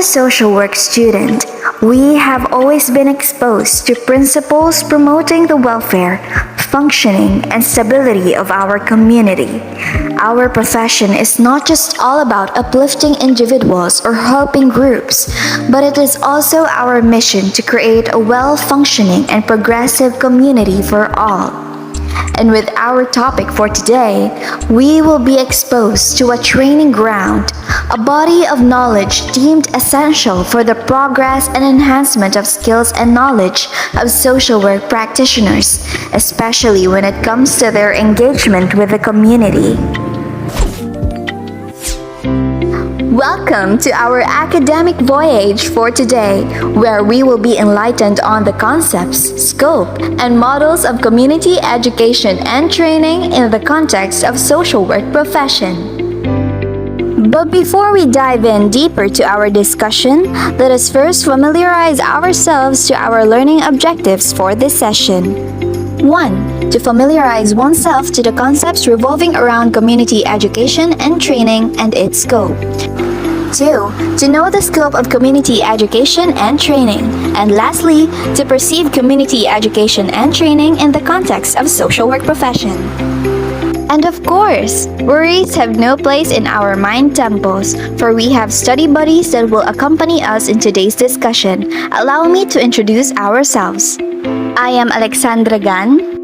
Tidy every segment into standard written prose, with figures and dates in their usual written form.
a social work student, we have always been exposed to principles promoting the welfare, functioning, and stability of our community. Our profession is not just all about uplifting individuals or helping groups, but it is also our mission to create a well-functioning and progressive community for all. And with our topic for today, we will be exposed to a training ground, a body of knowledge deemed essential for the progress and enhancement of skills and knowledge of social work practitioners, especially when it comes to their engagement with the community. Welcome to our academic voyage for today, where we will be enlightened on the concepts, scope, and models of community education and training in the context of social work profession. But before we dive in deeper to our discussion, let us first familiarize ourselves to our learning objectives for this session. 1. To familiarize oneself to the concepts revolving around community education and training and its scope. 2. To know the scope of community education and training. And lastly, to perceive community education and training in the context of social work profession. And of course, worries have no place in our mind tempos, for we have study buddies that will accompany us in today's discussion. Allow me to introduce ourselves. I am Alexandra Gan.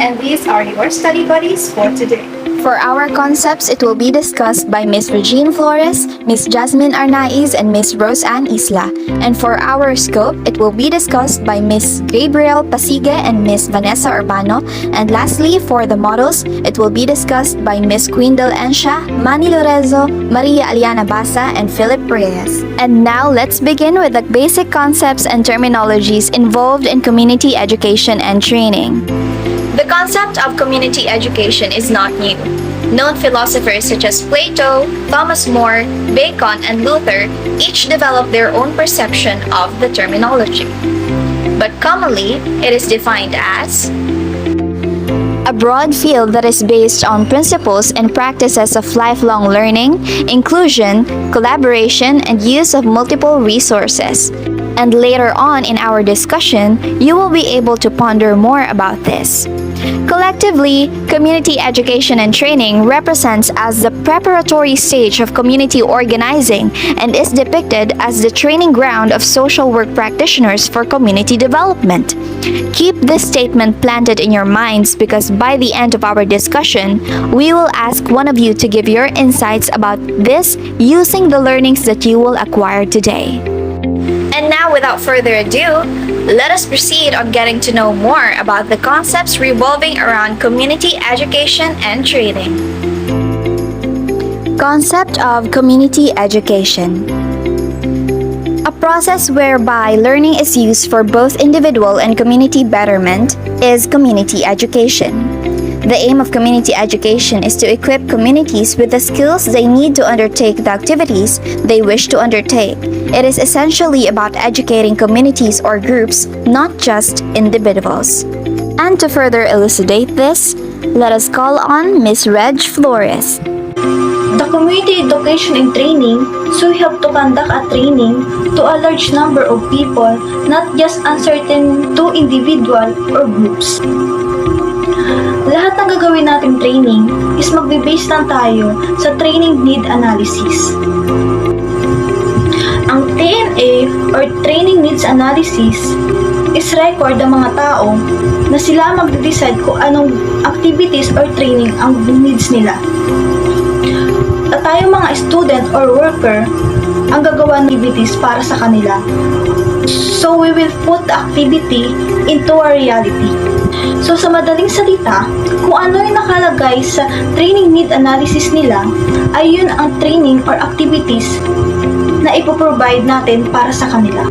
And these are your study buddies for today. For our concepts, it will be discussed by Ms. Regielyn Flores, Ms. Jasmin Arnaiz, and Ms. Ann Isla. And for our scope, it will be discussed by Ms. Gabrielle Pasigue and Ms. Vanessa Urbano. And lastly, for the models, it will be discussed by Ms. Queendel Encia, Manny Lorezo, Allana Basa, and Reyes. And now, let's begin with the basic concepts and terminologies involved in community education and training. The concept of community education is not new. Known philosophers such as Plato, Thomas More, Bacon, and Luther each developed their own perception of the terminology. But commonly, it is defined as a broad field that is based on principles and practices of lifelong learning, inclusion, collaboration, and use of multiple resources. And later on in our discussion, you will be able to ponder more about this. Collectively, community education and training represents as the preparatory stage of community organizing and is depicted as the training ground of social work practitioners for community development. Keep this statement planted in your minds because by the end of our discussion, we will ask one of you to give your insights about this using the learnings that you will acquire today. And now, without further ado, let us proceed on getting to know more about the concepts revolving around community education and training. Concept of community education. A process whereby learning is used for both individual and community betterment is community education. The aim of community education is to equip communities with the skills they need to undertake the activities they wish to undertake. It is essentially about educating communities or groups, not just individuals. And to further elucidate this, let us call on Ms. Regielyn Flores. The community education and training, so we have to conduct a training to a large number of people, not just uncertain to individual or groups. Lahat ng gagawin nating training is magbe-base lang tayo sa training need analysis. Ang TNA or Training Needs Analysis is record ng mga tao na sila magde-decide kung anong activities or training ang needs nila. At tayo mga student or worker ang gagawa ng activities para sa kanila. So we will put the activity into a reality. So sa madaling salita, kung ano yung nakalagay sa training need analysis nila, ay yun ang training or activities na ipoprovide natin para sa kanila.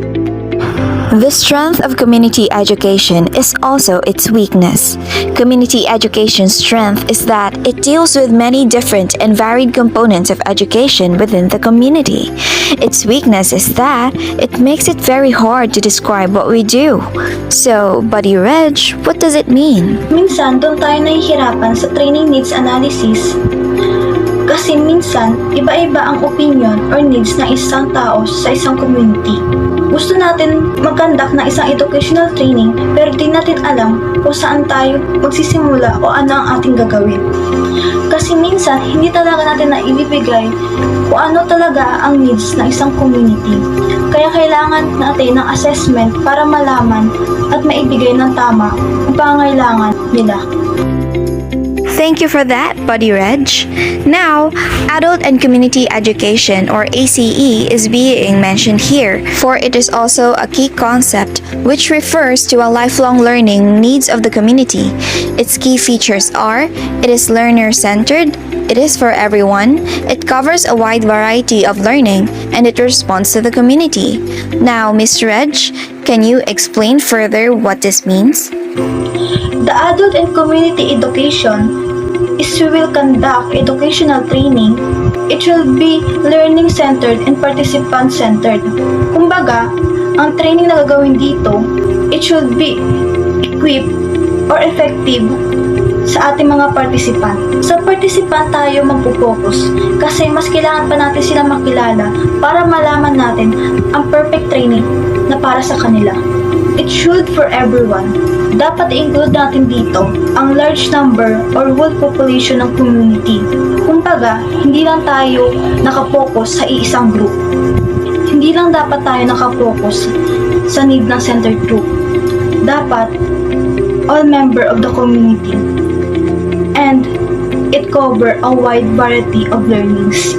The strength of community education is also its weakness. Community education's strength is that it deals with many different and varied components of education within the community. Its weakness is that it makes it very hard to describe what we do. So, Buddy Reg, what does it mean? Minsan, doon tayo nahihirapan sa training needs analysis Kasi minsan, iba-iba ang opinion or needs ng isang tao sa isang community. Gusto natin mag-conduct ng isang educational training pero di natin alam kung saan tayo magsisimula o ano ang ating gagawin. Kasi minsan, hindi talaga natin naibibigay kung ano talaga ang needs ng isang community. Kaya kailangan natin ng assessment para malaman at maibigay ng tama ang pangangailangan nila. Thank you for that, Buddy Reg. Now, adult and community education or ACE is being mentioned here, for it is also a key concept which refers to a lifelong learning needs of the community. Its key features are: it is learner-centered, it is for everyone, it covers a wide variety of learning, and it responds to the community. Now, Ms. Reg, can you explain further what this means? The adult and community education is we will conduct educational training. It will be learning-centered and participant-centered. Kumbaga, ang training na gagawin dito, it should be equipped or effective sa ating mga participant. Sa participant tayo magpo-focus kasi mas kailangan pa natin sila makilala para malaman natin ang perfect training na para sa kanila. It should for everyone. Dapat i-include natin dito ang large number or whole population ng community. Kumbaga, hindi lang tayo nakapokus sa iisang group. Hindi lang dapat tayo nakapokus sa need ng centered group. Dapat all member of the community. And it cover a wide variety of learnings.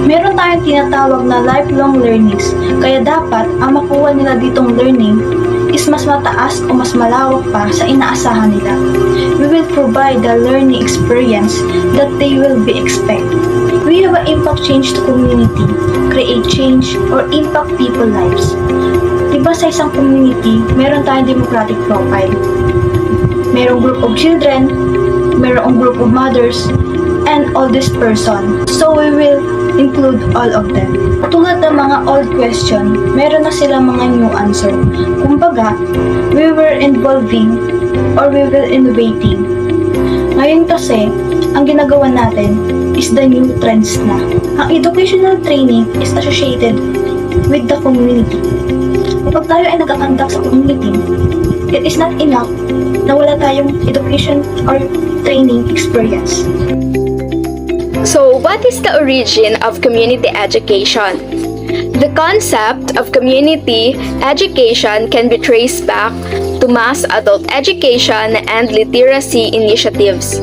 Meron tayong tinatawag na lifelong learnings, kaya dapat ang makuha nila ditong learning is mas mataas o mas malawak pa sa inaasahan nila. We will provide the learning experience that they will be expect. We have an impact change to community, create change, or impact people lives. Diba sa isang community, meron tayong democratic profile. Merong group of children, merong group of mothers, and oldest person. So we will include all of them. Tulad ng mga old question, meron na silang mga new answer. Kumbaga, we were involving or we will innovating. Ngayon kasi, ang ginagawa natin is the new trends na. Ang educational training is associated with the community. Kapag tayo ay nag-conduct sa community, it is not enough na wala tayong education or training experience. So, what is the origin of community education? The concept of community education can be traced back to mass adult education and literacy initiatives.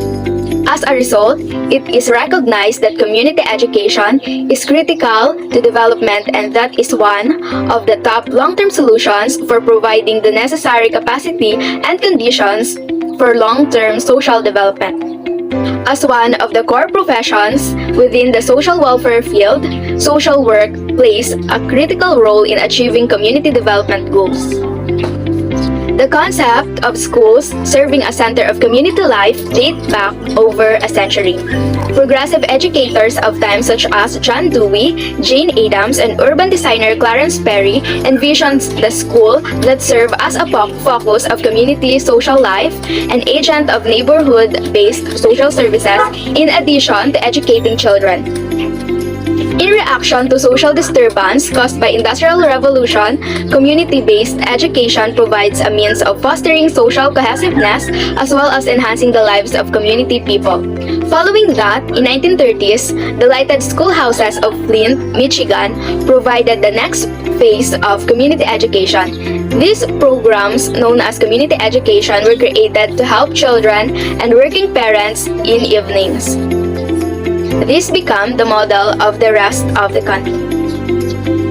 As a result, it is recognized that community education is critical to development and that is one of the top long-term solutions for providing the necessary capacity and conditions for long-term social development. As one of the core professions within the social welfare field, social work plays a critical role in achieving community development goals. The concept of schools serving a center of community life date back over a century. Progressive educators of times such as John Dewey, Jane Addams, and urban designer Clarence Perry envisioned the school that serve as a focus of community social life, an agent of neighborhood-based social services, in addition to educating children. In reaction to social disturbance caused by Industrial Revolution, community-based education provides a means of fostering social cohesiveness as well as enhancing the lives of community people. Following that, in 1930s, the lighted schoolhouses of Flint, Michigan provided the next phase of community education. These programs, known as community education, were created to help children and working parents in evenings. This became the model of the rest of the country.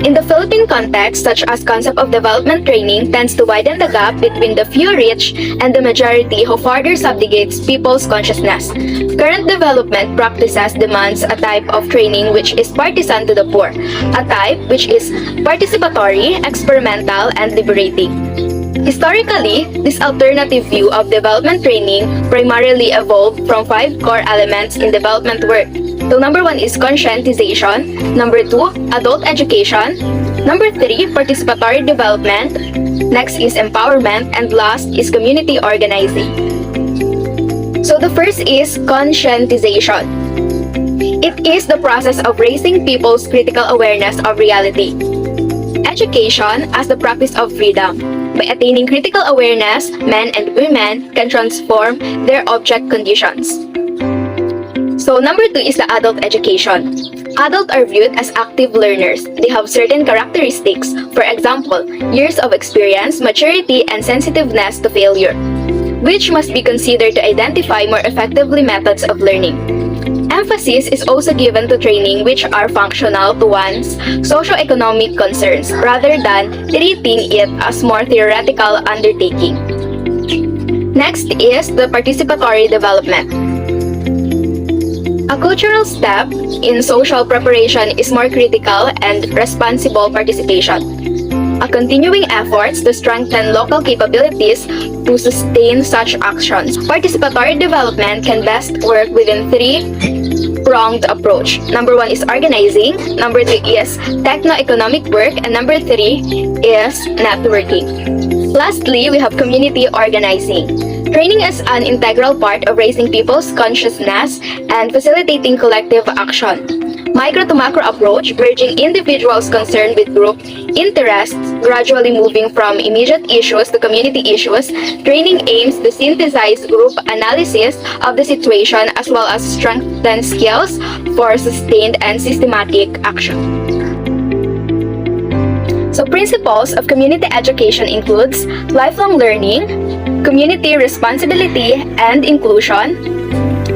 In the Philippine context, such as concept of development training tends to widen the gap between the few rich and the majority who further subjugates people's consciousness. Current development practices demands a type of training which is partisan to the poor, a type which is participatory, experimental, and liberating. Historically, this alternative view of development training primarily evolved from 5 core elements in development work. So number 1 is conscientization, number 2, adult education, number 3, participatory development, next is empowerment, and last is community organizing. So the first is conscientization. It is the process of raising people's critical awareness of reality. Education as the practice of freedom. By attaining critical awareness, men and women can transform their object conditions. So number 2 is the adult education. Adults are viewed as active learners. They have certain characteristics, for example, years of experience, maturity, and sensitiveness to failure, which must be considered to identify more effectively methods of learning. Emphasis is also given to training which are functional to one's socio-economic concerns rather than treating it as more theoretical undertaking. Next is the participatory development. A cultural step in social preparation is more critical and responsible participation. A continuing efforts to strengthen local capabilities to sustain such actions. Participatory development can best work within 3-pronged approach. Number 1 is organizing, number 2 is techno-economic work, and number 3 is networking. Lastly, we have community organizing. Training is an integral part of raising people's consciousness and facilitating collective action. Micro to macro approach, bridging individuals concerned with group interests, gradually moving from immediate issues to community issues. Training aims to synthesize group analysis of the situation as well as strengthen skills for sustained and systematic action. So principles of community education includes lifelong learning, community responsibility and inclusion,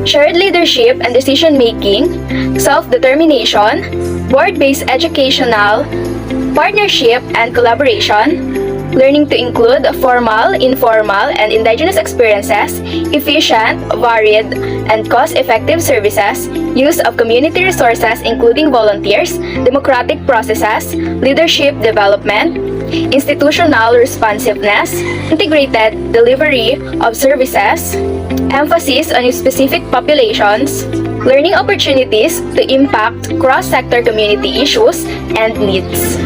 shared leadership and decision-making, self-determination, board-based educational, partnership and collaboration, learning to include formal, informal, and indigenous experiences, efficient, varied, and cost-effective services, use of community resources including volunteers, democratic processes, leadership development, institutional responsiveness, integrated delivery of services, emphasis on specific populations, learning opportunities to impact cross-sector community issues and needs.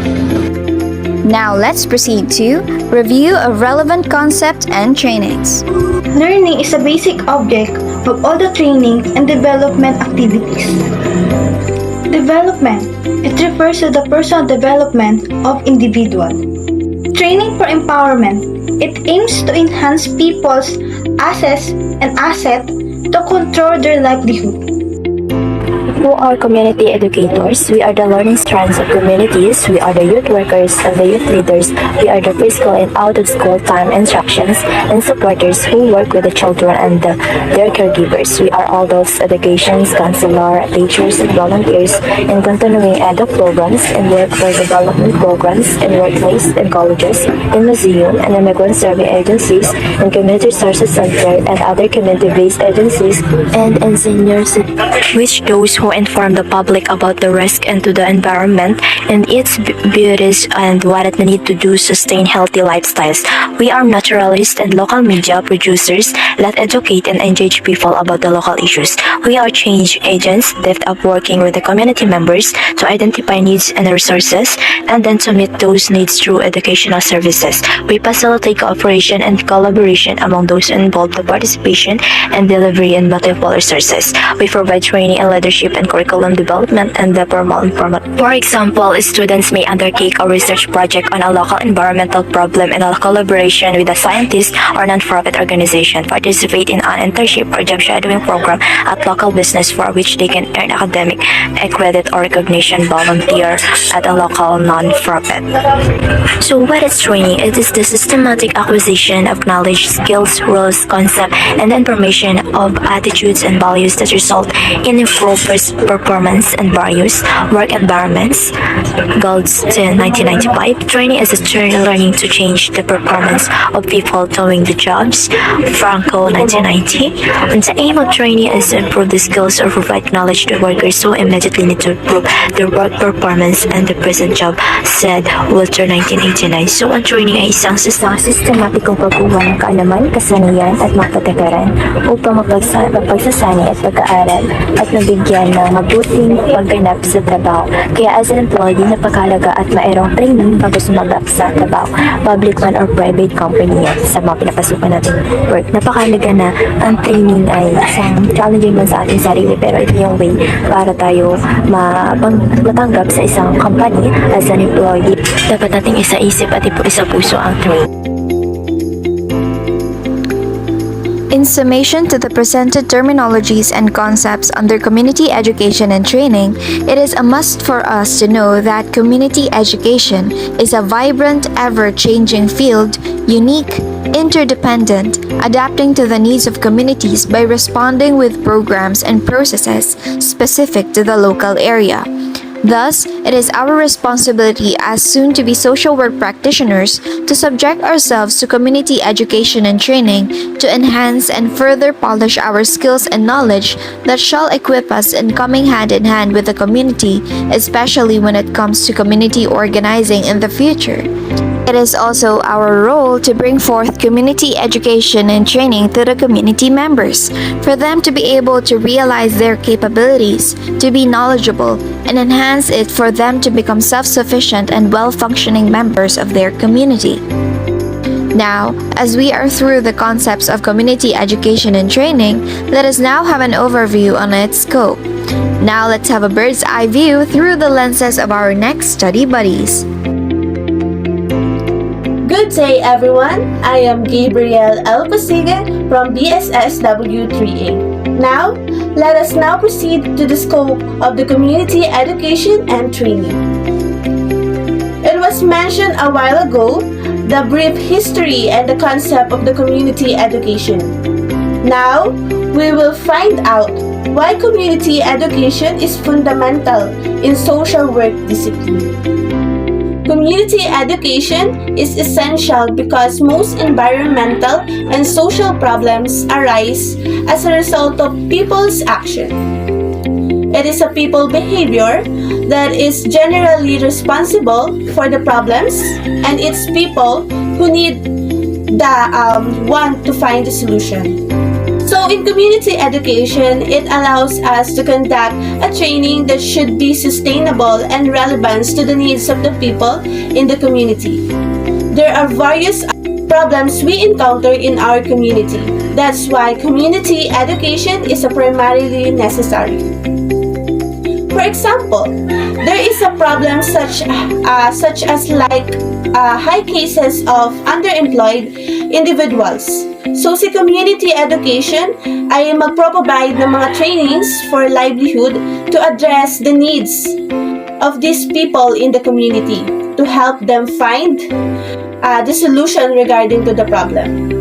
Now let's proceed to review of relevant concepts and trainings. Learning is a basic object of all the training and development activities. Development. It refers to the personal development of individual. Training for empowerment. It aims to enhance people's assets to control their livelihood. Who are community educators? We are the learning strands of communities. We are the youth workers and the youth leaders. We are the preschool and out-of-school time instructions and supporters who work with the children and their caregivers. We are adults, educations, counselor, teachers, and volunteers in continuing edu programs and workforce development programs in workplace and colleges, in museum and immigrant survey agencies, in community resources center and other community-based agencies, and in seniors, which those who inform the public about the risk and to the environment and its beauties and what it need to do sustain healthy lifestyles. We are naturalists and local media producers that educate and engage people about the local issues. We are change agents that are working with the community members to identify needs and resources and then to meet those needs through educational services. We facilitate cooperation and collaboration among those involved in participation and delivery in multiple resources. We provide training and leadership and curriculum development and the formal informal. For example, students may undertake a research project on a local environmental problem in a collaboration with a scientist or non-profit organization, participate in an internship or job shadowing program at local business for which they can earn academic credit or recognition, volunteer at a local non-profit. So what is training? It is the systematic acquisition of knowledge, skills, rules, concept, and information of attitudes and values that result in improved performance and various work environments. Goals to 1995. Training is a journey learning to change the performance of people doing the jobs. Franco, 1990. And the aim of training is to improve the skills or provide knowledge to workers who immediately need to improve their work performance and the present job, said Walter, 1989. So ang training ay isang sistematikong pagkuha ng kaalaman, kasanayan at mga patakaran upang mapagsasanay at pagkaaral at nabigyan ng mabuting pagganap sa trabaho. Kaya as an employee, napakahalaga at mayroong training bago sumabak sa trabaho, public man or private company yan, sa mga pinapasukan natin work. Napakahalaga na ang training ay isang challenging man sa ating sarili, pero ito yung way para tayo matanggap sa isang company as an employee. Dapat nating isa-isip at isa-puso ang training. In summation to the presented terminologies and concepts under community education and training, it is a must for us to know that community education is a vibrant, ever-changing field, unique, interdependent, adapting to the needs of communities by responding with programs and processes specific to the local area. Thus, it is our responsibility as soon-to-be social work practitioners to subject ourselves to community education and training to enhance and further polish our skills and knowledge that shall equip us in coming hand in hand with the community, especially when it comes to community organizing in the future. It is also our role to bring forth community education and training to the community members, for them to be able to realize their capabilities, to be knowledgeable, and enhance it for them to become self-sufficient and well-functioning members of their community. Now, as we are through the concepts of community education and training, let us now have an overview on its scope. Now let's have a bird's eye view through the lenses of our next study buddies. Good day, everyone. I am Gabrielle Pasigue from BSSW3A. Now, let us now proceed to the scope of the community education and training. It was mentioned a while ago, the brief history and the concept of the community education. Now, we will find out why community education is fundamental in social work discipline. Community education is essential because most environmental and social problems arise as a result of people's action. It is a people behavior that is generally responsible for the problems, and it's people who need the want to find the solution. So in community education, it allows us to conduct a training that should be sustainable and relevant to the needs of the people in the community. There are various problems we encounter in our community. That's why community education is primarily necessary. For example, there is a problem such as high cases of underemployed individuals. So si community education ay magpro-provide ng mga trainings for livelihood to address the needs of these people in the community to help them find the solution regarding to the problem.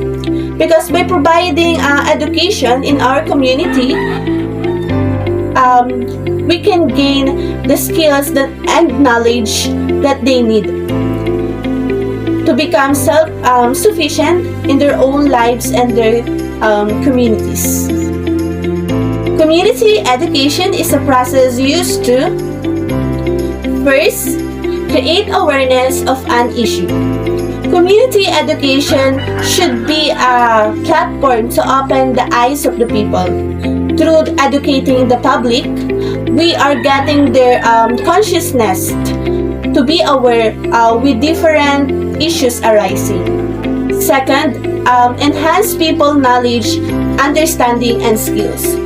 Because by providing education in our community, we can gain the skills and knowledge that they need to become self-sufficient in their own lives and their communities. Community education is a process used to first, create awareness of an issue. Community education should be a platform to open the eyes of the people. Through educating the public, we are getting their consciousness to be aware with different issues arising. Second, enhance people knowledge, understanding, and skills.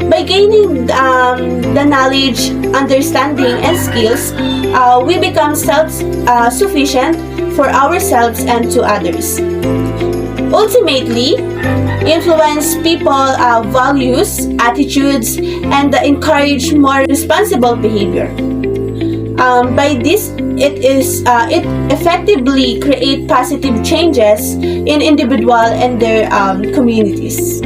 By gaining the knowledge, understanding, and skills, we become self-sufficient for ourselves and to others. Ultimately, influence people values, attitudes, and encourage more responsible behavior. By this, it effectively create positive changes in individual and their communities.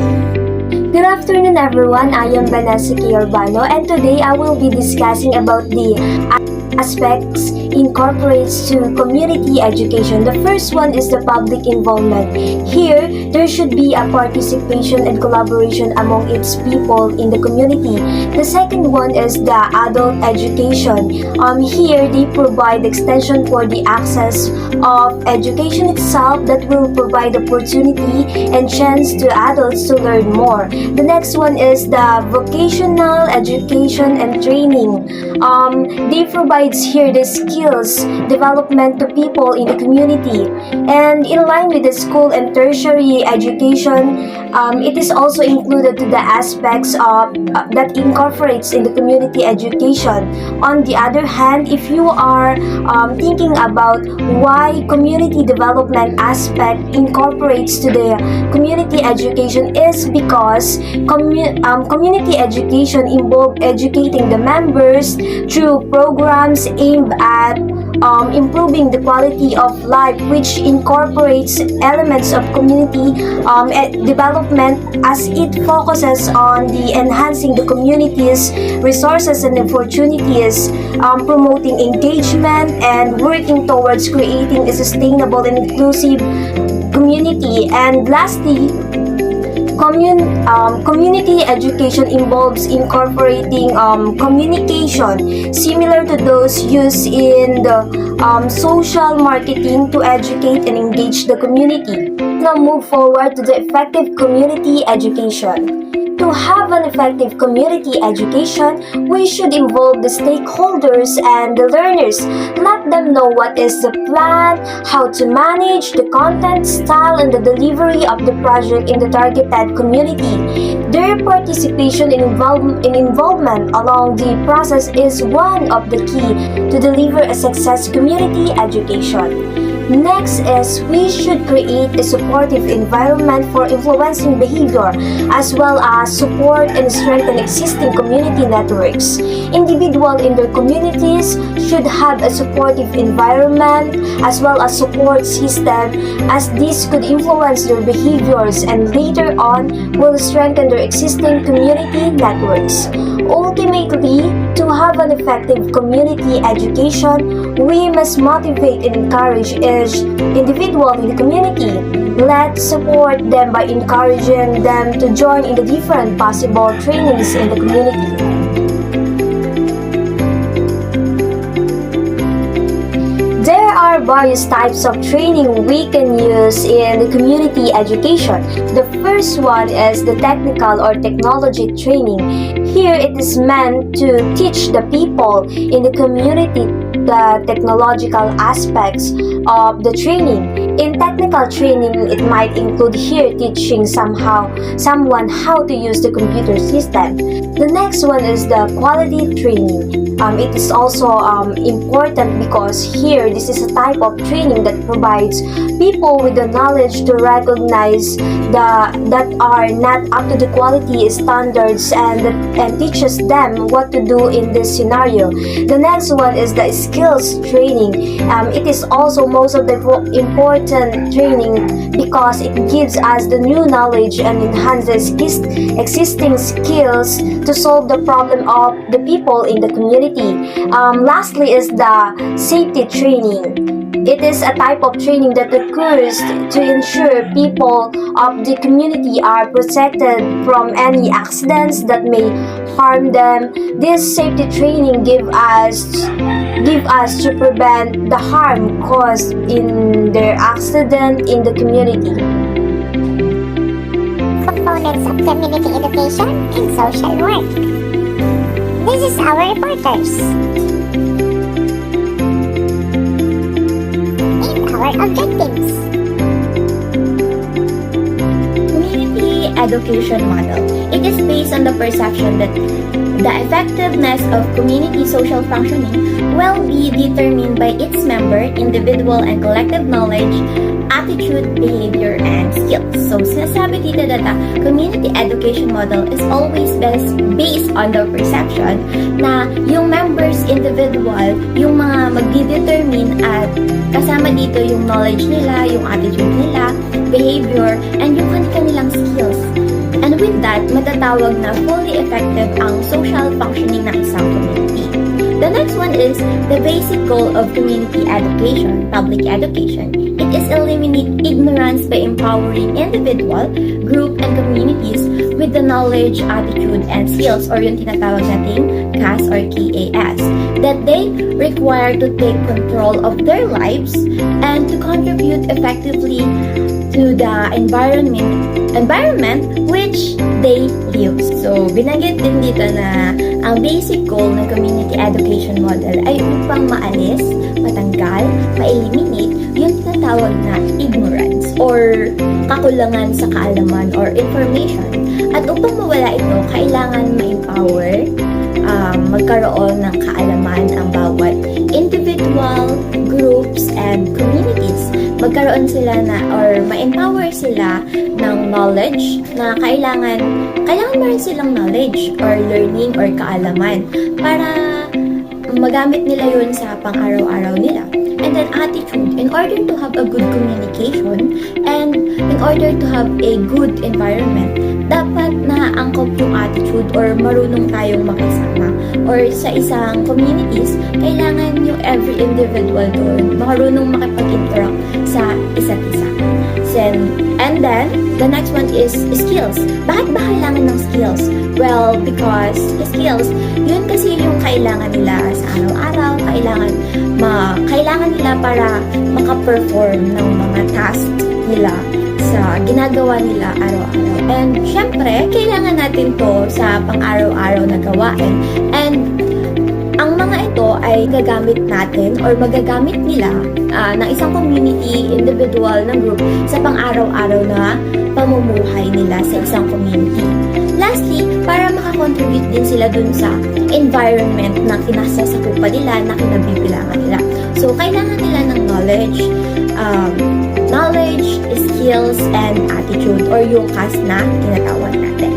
Good afternoon, everyone. I am Vanessa Urbano, and today I will be discussing about the aspects incorporates to community education. The first one is the public involvement. Here, there should be a participation and collaboration among its people in the community. The second one is the adult education. Here, they provide extension for the access of education itself that will provide opportunity and chance to adults to learn more. The next one is the vocational education and training. They provides here the skills development to people in the community, and in line with the school and tertiary education, it is also included to the aspects of that incorporates in the community education. On the other hand, if you are thinking about why community development aspect incorporates to the community education, is because community education involves educating the members through programs aimed at improving the quality of life, which incorporates elements of community development as it focuses on the enhancing the community's resources and opportunities, promoting engagement and working towards creating a sustainable and inclusive community. And lastly, community education involves incorporating communication similar to those used in the social marketing to educate and engage the community. Now move forward to the effective community education. To have an effective community education, we should involve the stakeholders and the learners. Let them know what is the plan, how to manage the content, style, and the delivery of the project in the targeted community. Their participation and involvement along the process is one of the key to deliver a success community education. Next is we should create a supportive environment for influencing behavior, as well as support and strengthen existing community networks. Individuals in their communities should have a supportive environment as well as support system, as this could influence their behaviors and later on will strengthen their existing community networks. Ultimately, to have an effective community education, we must motivate and encourage each individual in the community. Let's support them by encouraging them to join in the different possible trainings in the community. There are various types of training we can use in the community education. The first one is the technical or technology training. Here it is meant to teach the people in the community the technological aspects of the training. In technical training, it might include here teaching someone how to use the computer system. The next one is the quality training. It is also important because here this is a type of training that provides people with the knowledge to recognize that are not up to the quality standards and teaches them what to do in this scenario. The next one is the skills training. It is also most of the important training because it gives us the new knowledge and enhances existing skills to solve the problem of the people in the community. Lastly is the safety training. It is a type of training that occurs to ensure people of the community are protected from any accidents that may harm them. This safety training give us to prevent the harm caused in their accident in the community. Components of community education and social work. This is our reporters. And our objectives. Community education model. It is based on the perception that the effectiveness of community social functioning will be determined by its member, individual and collective knowledge, attitude, behavior, and skills. So, sinasabi dito na the community education model is always based on the perception na yung members individual, yung mga magdi-determine at kasama dito yung knowledge nila, yung attitude nila, behavior, and yung kanilang skills. And with that, matatawag na fully effective ang social functioning ng isang community. The next one is the basic goal of community education, public education. It is eliminate ignorance by empowering individual, group, and communities with the knowledge, attitude, and skills, or yung tinatawag nating KAS or KAS, that they require to take control of their lives and to contribute effectively to the environment which they live. So, binanggit din dito na ang basic goal ng community education model ay upang maalis, matanggal, ma-eliminate yung tinatawag na ignorance or kakulangan sa kaalaman or information. At upang mawala ito, kailangan ma-empower, magkaroon ng kaalaman ang bawat individual, groups, and communities. Magkaroon sila na or ma-empower sila ng knowledge na kailangan meron silang knowledge or learning or kaalaman para magamit nila yun sa pang-araw-araw nila. And then attitude, in order to have a good communication and in order to have a good environment, dapat naangkop yung attitude or marunong tayong makisama. Or sa isang communities, kailangan yung every individual doon marunong makipag-interact sa isa't isa. And then, the next one is skills. Bakit ba kailangan ng skills? Well, because skills, yun kasi yung kailangan nila sa araw-araw, kailangan nila para maka-perform ng mga tasks nila sa ginagawa nila araw-araw. And syempre, kailangan natin to sa pang-araw-araw na gawain. And ang mga ito ay gagamit natin or magagamit nila ng isang community, individual, ng group sa pang-araw-araw na pamumuhay nila sa isang community. Lastly, para makakontribute din sila dun sa environment na kinasasakupan nila, na kinabibilangan nila. So, kailangan nila ng knowledge, skills, and attitude or yung KAS na tinatawag natin.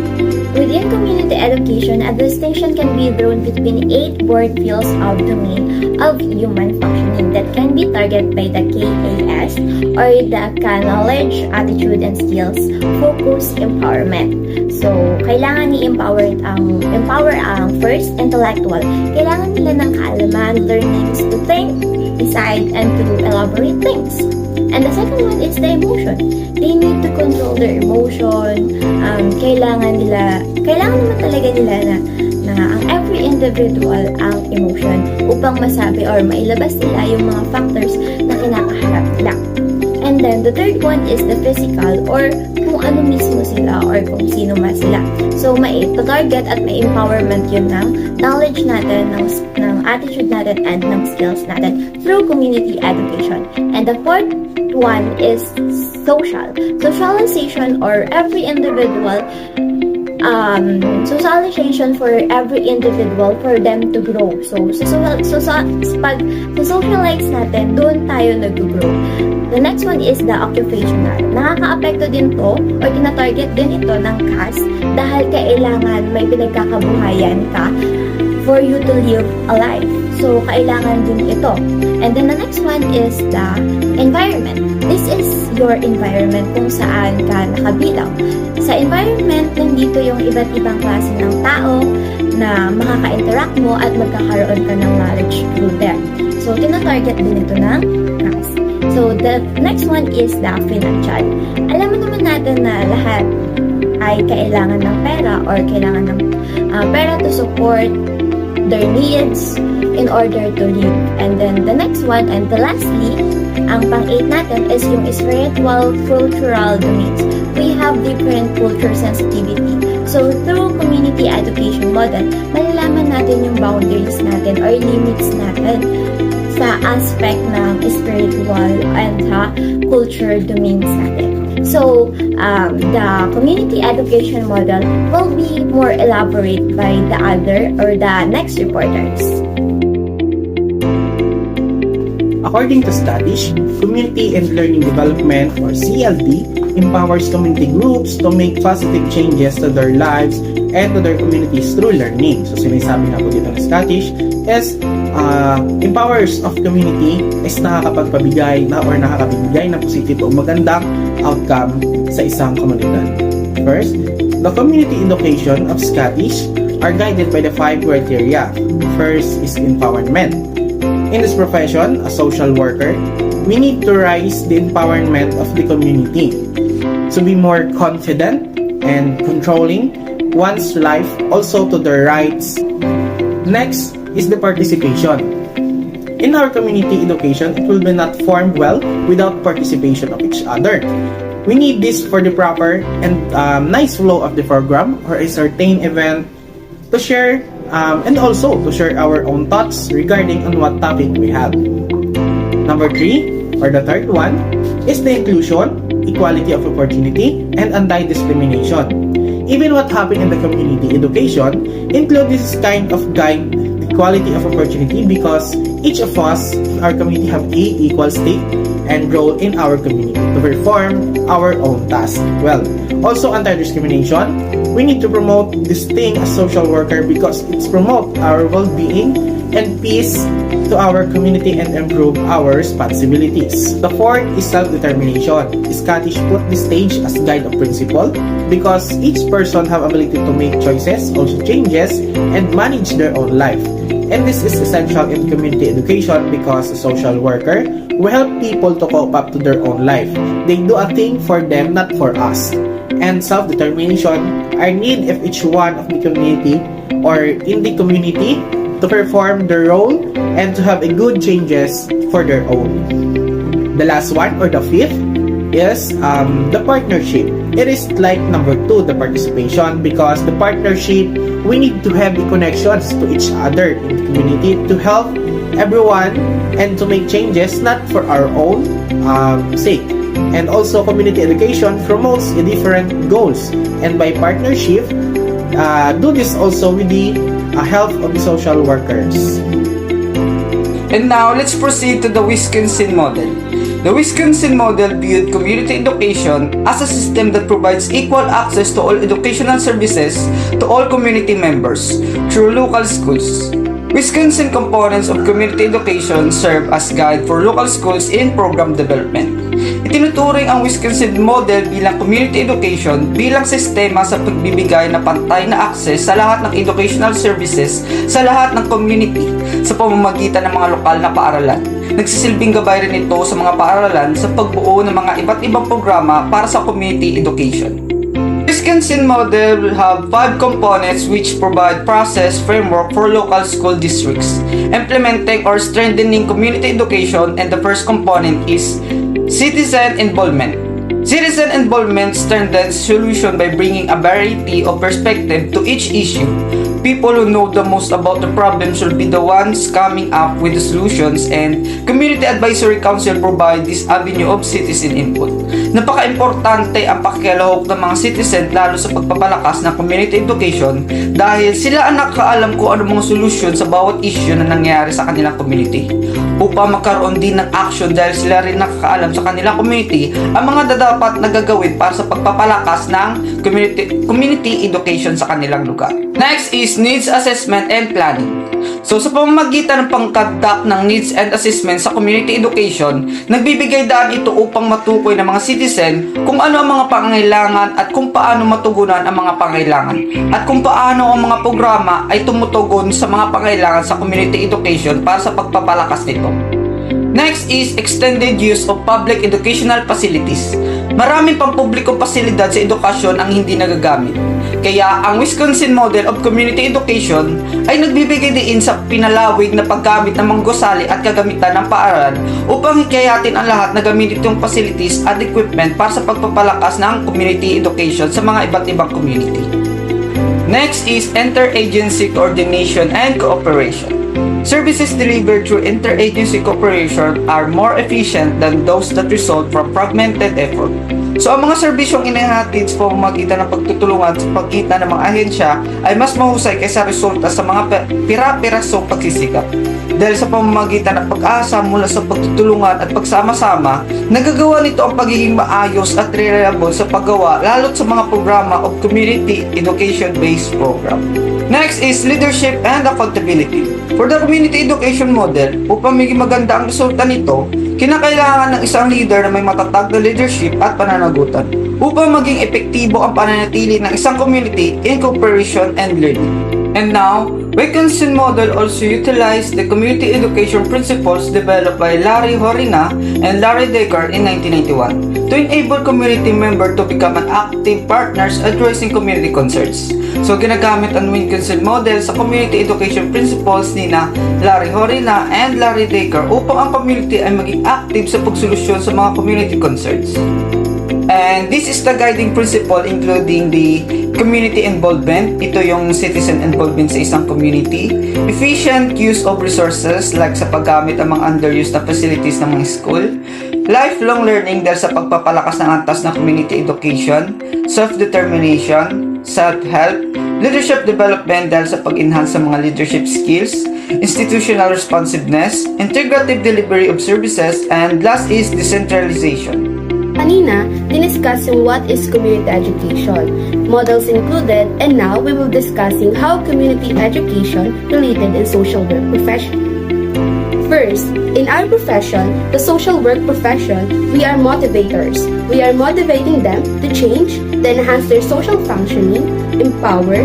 Within community education, a distinction can be drawn between 8 broad fields of domain of human functioning that can be targeted by the KAS or the knowledge, attitude, and skills focus empowerment. So, kailangan i-empower ang first, intellectual. Kailangan nila ng kaalaman, learnings to think, decide, and to elaborate things. And the second one is the emotion. They need to control their emotion. Kailangan naman talaga nila na ang every individual ang emotion upang masabi or mailabas nila yung mga factors na kinakaharap nila. And then the third one is the physical or kung ano mismo sila or kung sino man sila. So, target at may empowerment yun ng knowledge natin, ng attitude natin, and ng skills natin through community education. And the fourth one is socialization or every individual socialization for every individual for them to grow. So pag socialize natin, doon tayo nag-grow. The next one is the occupational. Nakaka-apekto din to or tina-target din ito ng KAS dahil kailangan may pinagkakabuhayan ka for you to live a life. So, kailangan din ito. And then the next one is the environment. This is your environment kung saan ka nakabilang. Sa environment, nandito yung iba't ibang klase ng tao na makaka-interact mo at magkakaroon ka ng knowledge through them. So, tina-target din ito ng KAS. So, the next one is the financial. Alam mo naman natin na lahat ay kailangan ng pera or kailangan ng pera to support their needs in order to live. And then the next one and the lastly, ang pang-8 natin is yung spiritual cultural domains. We have different culture sensitivity. So through community education model, malalaman natin yung boundaries natin or limits natin sa aspect ng spiritual and culture domains natin. So, the community education model will be more elaborate by the other or the next reporters. According to studies, Community and Learning Development or CLD empowers community groups to make positive changes to their lives and to their communities through learning. So sinasabi nga po dito ng Scottish is empowers of community is nakakapagpabigay na or nakakabigay ng positive o magandang outcome sa isang komunidad. First, the community education of Scottish are guided by the 5 criteria. First is empowerment. In this profession, a social worker, we need to raise the empowerment of the community to be more confident and controlling one's life, also to their rights. Next is the participation. In our community education, it will be not formed well without participation of each other. We need this for the proper and nice flow of the program or a certain event to share and also to share our own thoughts regarding on what topic we have. Number 3, or the third one, is the inclusion, equality of opportunity, and anti-discrimination. Even what happened in the community education include this kind of guide, equality of opportunity, because each of us in our community have a equal stake and role in our community to perform our own task well. Also, anti-discrimination, we need to promote this thing as social worker because it's promote our well-being and peace to our community and improve our responsibilities. The fourth is self-determination. Scottish put this stage as guide of principle because each person have ability to make choices, also changes, and manage their own life. And this is essential in community education because a social worker will help people to cope up to their own life. They do a thing for them, not for us. And self-determination are need of each one of the community or in the community to perform their role and to have a good changes for their own. The last one, or the fifth, is the partnership. It is like number 2, the participation, because the partnership, we need to have the connections to each other in the community to help everyone and to make changes not for our own sake. And also community education promotes the different goals, and by partnership do this also with the help of the social workers. And now let's proceed to the Wisconsin model. The Wisconsin model viewed community education as a system that provides equal access to all educational services to all community members through local schools. Wisconsin components of community education serve as guide for local schools in program development. Itinuturing ang Wisconsin model bilang community education bilang sistema sa pagbibigay na pantay na access sa lahat ng educational services sa lahat ng community sa pamamagitan ng mga lokal na paaralan. Nagsisilbing gabay rin ito sa mga paaralan sa pagbuo ng mga iba't ibang programa para sa community education. Wisconsin model will have 5 components which provide process framework for local school districts, implementing or strengthening community education, and the first component is citizen involvement. Citizen involvement strengthens solution by bringing a variety of perspective to each issue. People who know the most about the problem should be the ones coming up with the solutions, and Community Advisory Council provide this avenue of citizen input. Napaka-importante ang pakikihalahok ng mga citizen lalo sa pagpapalakas ng community education dahil sila ang nakakaalam kung ano mga solusyon sa bawat issue na nangyayari sa kanilang community. Upang magkaroon din ng action dahil sila rin nakakaalam sa kanilang community ang mga dapat na gagawin para sa pagpapalakas ng community education sa kanilang lugar. Next is needs assessment and planning. So sa pamamagitan ng pangkadak ng needs and assessment sa community education, nagbibigay daan ito upang matukoy ng mga citizen kung ano ang mga pangangailangan at kung paano matugunan ang mga pangangailangan at kung paano ang mga programa ay tumutugon sa mga pangangailangan sa community education para sa pagpapalakas nito. Next is extended use of public educational facilities. Maraming pampublikong pasilidad sa edukasyon ang hindi nagagamit. Kaya ang Wisconsin Model of Community Education ay nagbibigay din sa pinalawig na paggamit ng mga gusali at kagamitan ng paaralan upang hikayatin ang lahat na gamitin itong facilities at equipment para sa pagpapalakas ng community education sa mga iba't ibang community. Next is interagency coordination and cooperation. Services delivered through interagency cooperation are more efficient than those that result from fragmented effort. So, ang mga serbisyong inihatid sa pamamagitan ng pagtutulungan sa pagitan ng mga ahensya ay mas mahusay kaysa resulta sa mga pira-pirasong pagsisikap. Dahil sa pamamagitan ng pag-asa mula sa pagtutulungan at pagsama-sama, nagagawa nito ang pagiging maayos at reliable sa paggawa lalo't sa mga programa of community education-based program. Next is leadership and accountability. For the community education model, upang maging maganda ang resulta nito, kinakailangan ng isang leader na may matatag na leadership at pananagutan upang maging epektibo ang pananatili ng isang community in cooperation and learning. And now, Wisconsin model also utilized the community education principles developed by Larry Horina and Larry Decker in 1991 to enable community members to become an active partners addressing community concerns. So, ginagamit ang Wisconsin model sa community education principles ni na Larry Horina and Larry Decker upang ang community ay maging active sa pagsolusyon sa mga community concerns. And this is the guiding principle including the community involvement. Ito yung citizen involvement sa isang community. Efficient use of resources like sa paggamit ng mga underused na facilities ng mga school. Lifelong learning dahil sa pagpapalakas ng antas ng community education. Self-determination, self-help, leadership development dahil sa pag-enhance sa mga leadership skills. Institutional responsiveness, integrative delivery of services, and last is decentralization. Kanina, diniscuss yung what is community education, models included, and now we will discussing how community education related in social work profession. First, in our profession, the social work profession, we are motivators. We are motivating them to change, to enhance their social functioning, empower.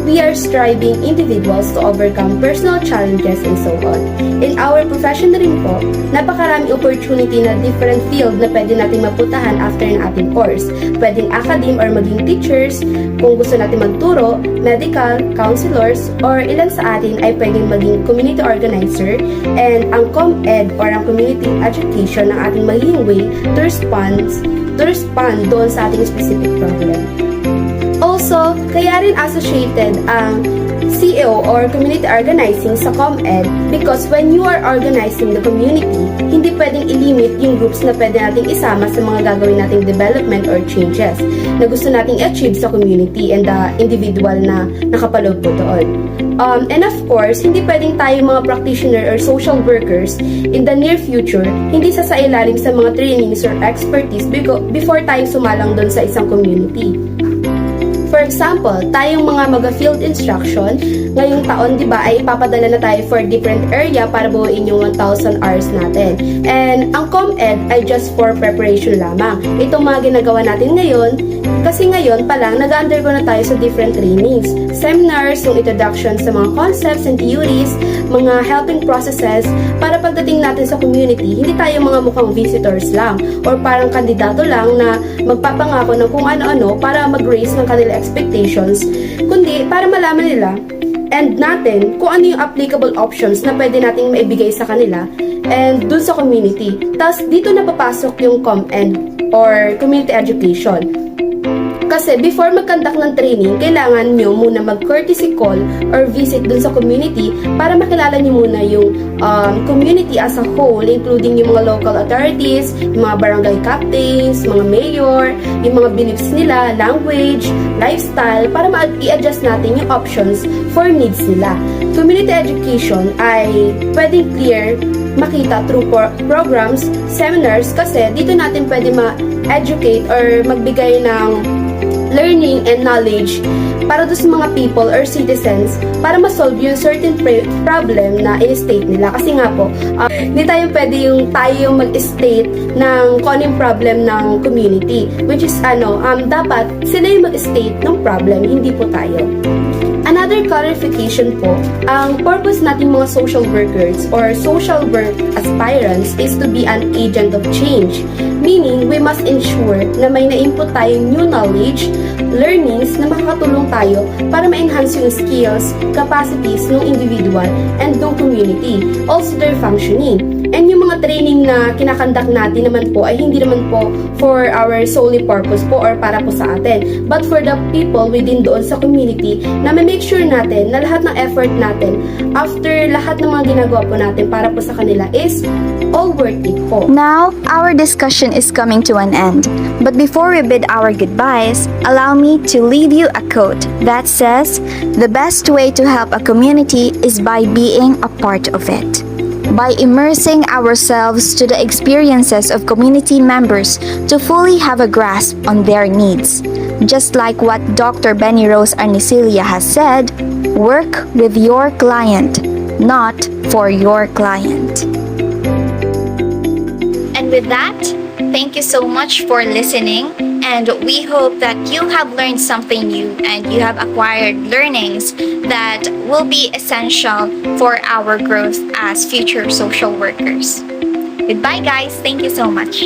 We are striving individuals to overcome personal challenges and so on. In our profession na rin po, napakaraming opportunity na different field na pwede natin maputahan after ng ating course. Pwedeng academe or maging teachers, kung gusto natin magturo, medical, counselors, or ilan sa atin ay pwedeng maging community organizer, and ang ComEd or ang community education ang ating magiging way to respond doon sa ating specific problem. Also, kaya rin associated ang CEO or community organizing sa ComEd because when you are organizing the community, hindi pwedeng ilimit yung groups na pwede nating isama sa mga gagawin nating development or changes na gusto nating achieve sa community and the individual na nakapaloob po doon. And of course, hindi pwedeng tayo mga practitioner or social workers in the near future, hindi sasailalim sa mga trainings or expertise before tayo sumalang doon sa isang community. For example, tayong mga mag-field instruction, ngayong taon, di ba, ay ipapadala na tayo for different area para buuin yung 1,000 hours natin. And ang ComEd ay just for preparation lamang. Itong mga ginagawa natin ngayon, kasi ngayon pa lang, nag-undergo na tayo sa different trainings, seminars, yung introduction sa mga concepts and theories, mga helping processes, para pagdating natin sa community, hindi tayo mga mukhang visitors lang, or parang kandidato lang na magpapangako ng kung ano-ano para mag-raise ng kanila expectations, kundi para malaman nila and natin kung ano yung applicable options na pwede nating maibigay sa kanila and dun sa community. Tapos dito na papasok yung ComEd or community education. Kasi before mag-conduct ng training, kailangan nyo muna mag-courtesy call or visit dun sa community para makilala nyo muna yung community as a whole, including yung mga local authorities, yung mga barangay captains, mga mayor, yung mga beliefs nila, language, lifestyle, para i-adjust natin yung options for needs nila. Community education ay pwedeng clear makita through programs, seminars, kasi dito natin pwede ma-educate or magbigay ng learning and knowledge para doon sa mga people or citizens para ma-solve yung certain problem na i-state nila. Kasi nga po, hindi tayo pwede yung tayo mag-state ng kung ano yung problem ng community. Which is, dapat sila yung mag-state ng problem, hindi po tayo. Another clarification po, ang purpose nating mga social workers or social work aspirants is to be an agent of change. Meaning, we must ensure na may na-input tayong new knowledge, learnings na makakatulong tayo para ma-enhance yung skills, capacities ng individual and ng community, also their functioning. And yung mga training na kinakandak natin naman po ay hindi naman po for our solely purpose po or para po sa atin, but for the people within doon sa community na make sure natin na lahat ng effort natin after lahat ng mga ginagawa po natin para po sa kanila is all worth it po. Now, our discussion is coming to an end. But before we bid our goodbyes, allow me to leave you a quote that says, "The best way to help a community is by being a part of it." By immersing ourselves to the experiences of community members to fully have a grasp on their needs. Just like what Dr. Benny Rose Arnicilia has said, work with your client, not for your client. And with that, thank you so much for listening And we hope that you have learned something new and you have acquired learnings that will be essential for our growth as future social workers. Goodbye, guys. Thank you so much.